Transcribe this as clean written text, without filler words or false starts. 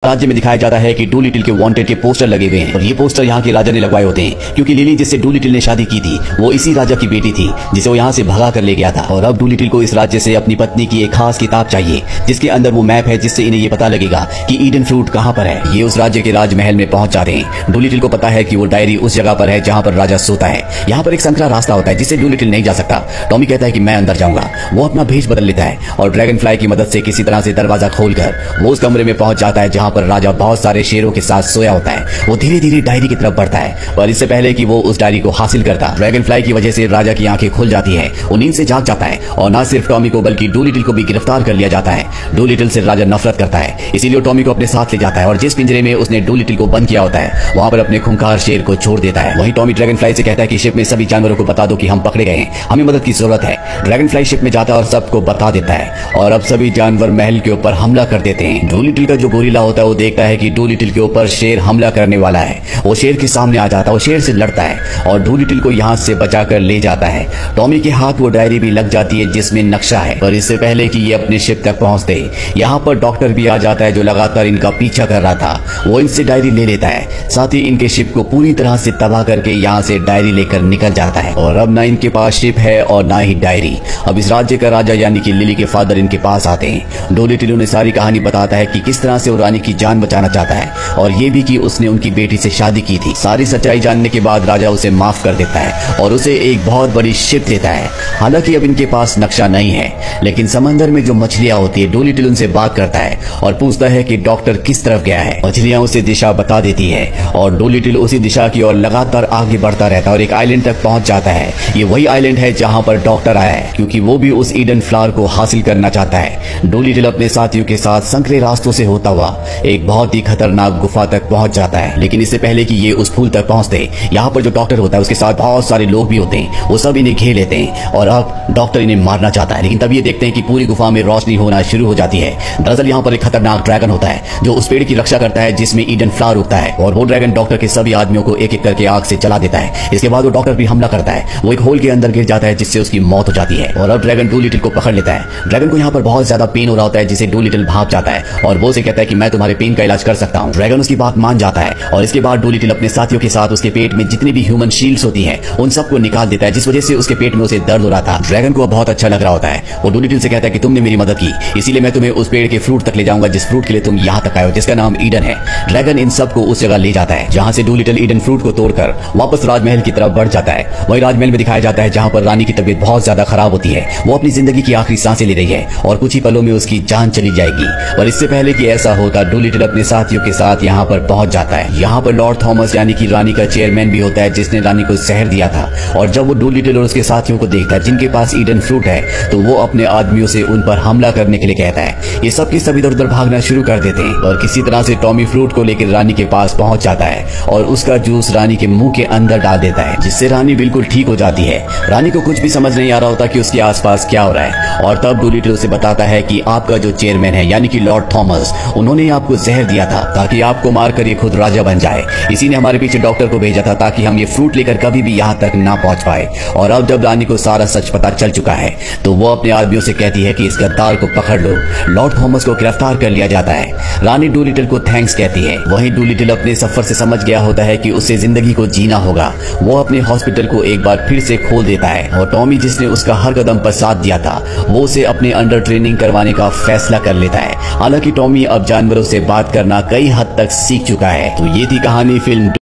राज्य में दिखाया जाता है कि डूलिटिल के वांटेड के पोस्टर लगे हुए हैं और ये पोस्टर यहाँ के राजा ने लगवाए होते हैं क्योंकि लिली जिससे डूलिटिल ने शादी की थी वो इसी राजा की बेटी थी जिसे वो यहाँ से भगा कर ले गया था। और अब डूलिटिल को इस राज्य से अपनी पत्नी की एक खास किताब चाहिए जिसके अंदर वो मैप है जिससे इन्हें ये पता लगेगा कि ईडन फ्रूट कहाँ पर है। ये उस राज्य के राजमहल में पहुंच जाते हैं। डूलिटिल को पता है कि वो डायरी उस जगह पर है जहाँ पर राजा सोता है। यहाँ पर एक संकरा रास्ता होता है जिससे डूलिटिल नहीं जा सकता। टॉमी कहता है कि मैं अंदर जाऊंगा। वो अपना भेष बदल लेता है और ड्रैगन फ्लाई की मदद से किसी तरह से दरवाजा खोलकर वो उस कमरे में पहुंच जाता है जहाँ पर राजा बहुत सारे शेरों के साथ सोया होता है। वो धीरे धीरे डायरी की तरफ बढ़ता है पर इससे पहले कि वो उस डायरी को हासिल करता, ड्रैगन फ्लाई की वजह से राजा की आंखें खुल जाती है। वो नींद से जाग जाता है और न सिर्फ टॉमी को बल्कि डूलिटिल को भी गिरफ्तार कर लिया जाता है। डूलिटिल से राजा नफरत करता है इसीलिए टॉमी को अपने साथ ले जाता है और जिस पिंजरे में उसने डूलिटिल को बंद किया होता है वहां पर अपने खूंखार शेर को छोड़ देता है। वहीं टॉमी ड्रैगन फ्लाई से कहता है कि शिप में सभी जानवरों को बता दो कि हम पकड़े गए हैं, हमें मदद की जरूरत है। ड्रैगन फ्लाई शिप में जाता है और सबको बता देता है और अब सभी जानवर महल के ऊपर हमला कर देते हैं। डूलिटिल का जो गोरिल्ला होता है वो देखता है कि डूलिटिल के ऊपर शेर हमला करने वाला है। वो शेर के सामने आ जाता है, वो शेर से लड़ता है और डूलिटिल को यहाँ से बचाकर ले जाता है। टॉमी के हाथ वो डायरी भी लग जाती है जिसमें नक्शा है। पर इससे पहले कि ये अपने शिप तक पहुंचते यहाँ पर डॉक्टर भी आ जाता है जो लगातार इनका पीछा कर रहा था। वो इनसे डायरी ले लेता है, साथ ही इनके शिप को पूरी तरह से तबाह करके यहाँ से डायरी लेकर निकल जाता है। और अब ना इनके पास शिप है और ना ही डायरी। अब इस राज्य का राजा यानी कि लिली के फादर इनके पास आते हैं। डूलिटिल उन्हें सारी कहानी बताता है कि किस तरह से वो रानी की जान बचाना चाहता है और ये भी कि उसने उनकी बेटी से शादी की थी। सारी सच्चाई जानने के बाद राजा उसे माफ कर देता है और उसे एक बहुत बड़ी शिप देता है। हालांकि अब इनके पास नक्शा नहीं है लेकिन समंदर में जो मछलियां होती है डूलिटिल उनसे बात करता है और पूछता है कि डॉक्टर किस तरफ गया है। मछलियां उसे दिशा बता देती है और डूलिटिल उसी दिशा की ओर लगातार आगे बढ़ता रहता है और एक आइलैंड तक पहुंच जाता है। ये वही आइलैंड है जहां पर डॉक्टर आया है क्योंकि वो भी उस ईडन फ्लावर को हासिल करना चाहता है। डूलिटिल अपने साथियों के साथ संकरे रास्तों से होता हुआ एक बहुत ही खतरनाक गुफा तक पहुंच जाता है। लेकिन इससे पहले कि ये उस फूल तक पहुंचते यहाँ पर जो डॉक्टर होता है उसके साथ बहुत सारे लोग भी होते हैं। वो सब इन्हें घेर लेते हैं और अब डॉक्टर इन्हें मारना चाहता है। लेकिन तब ये देखते हैं कि पूरी गुफा में रोशनी होना शुरू हो जाती है। दरअसल यहाँ पर एक खतरनाक ड्रैगन होता है जो उस पेड़ की रक्षा करता है जिसमें ईडन फ्लावर उगता है और वो ड्रैगन डॉक्टर के सभी आदमियों को एक एक करके आग से जला देता है। इसके बाद वो डॉक्टर भी हमला करता है। वो एक होल के अंदर गिर जाता है जिससे उसकी मौत हो जाती है और अब ड्रैगन डूलिटिल को पकड़ लेता है। ड्रैगन को यहाँ पर बहुत ज्यादा पेन हो रहा होता है जिसे डूलिटिल भाग जाता है और वो उसे कहता है कि मैं तुम्हारे पेन का इलाज कर सकता हूँ। ड्रैगन उसकी बात मान जाता है और इसके बाद डूलिटिल अपने साथियों के साथ उसके पेट में जितनी भी ह्यूमन शील्ड्स होती हैं उन सबको निकाल देता है जिस वजह से उसके पेट में उसे दर्द हो रहा था। ड्रैगन को बहुत अच्छा लग रहा होता है। वो डूलिटिल से कहता है कि तुमने मेरी मदद की इसीलिए मैं तुम्हें उस पेड़ के फ्रूट तक ले जाऊंगा जिस फ्रूट के लिए तुम यहाँ तक आए हो जिसका नाम ईडन है। ड्रैगन इन सबको उस जगह ले जाता है जहाँ से डूलिटिल ईडन फ्रूट को तोड़कर वापस राजमहल की तरफ बढ़ जाता है। वही राजमहल में दिखाया जाता है जहाँ पर रानी की तबीयत बहुत ज्यादा खराब होती है। वो अपनी जिंदगी की आखिरी सांसें ले रही है और कुछ ही पलों में उसकी जान चली जाएगी। पर इससे पहले कि ऐसा होता डूलिटिल अपने साथियों के साथ यहाँ पर पहुंच जाता है। यहाँ पर लॉर्ड थॉमस यानी कि रानी का चेयरमैन भी होता है जिसने रानी को जहर दिया था और जब वो डूलिटिल और उसके साथियों को देखता है जिनके पास ईडन फ्रूट है तो वो अपने आदमियों से उन पर हमला करने के लिए कहता है। ये सब के सब इधर उधर भागना शुरू कर देते हैं और किसी तरह से टॉमी फ्रूट को लेकर रानी के पास पहुंच जाता है और उसका जूस रानी के मुंह के अंदर डाल देता है जिससे रानी बिल्कुल ठीक हो जाती है। रानी को कुछ भी समझ नहीं आ रहा होता कि उसके आसपास क्या हो रहा है और तब डूलिटिल उसे बताता है कि आपका जो चेयरमैन है यानी कि लॉर्ड थॉमस उन्होंने आपको जहर दिया था ताकि आपको मारकर ये खुद राजा बन जाए। इसी ने हमारे पीछे डॉक्टर को भेजा था ताकि हम ये फ्रूट लेकर कभी भी यहाँ तक ना पहुंच पाए। और अब जब रानी को सारा सच पता चल चुका है तो वो अपने आदमियों से कहती है कि इस गद्दार को पकड़ लो। लॉर्ड थॉमस को गिरफ्तार कर लिया जाता है। रानी डूलिटिल को थैंक्स कहती है। वहीं डूलिटिल अपने सफर से समझ गया होता है कि उसे जिंदगी को जीना होगा। वो अपने हॉस्पिटल को एक बार फिर से खोल देता है और टॉमी जिसने उसका हर कदम पर साथ दिया था वो उसे अपने अंडर ट्रेनिंग करवाने का फैसला कर लेता है। हालांकि टॉमी अब जानवरों से बात करना कई हद तक सीख चुका है। तो ये थी कहानी फिल्म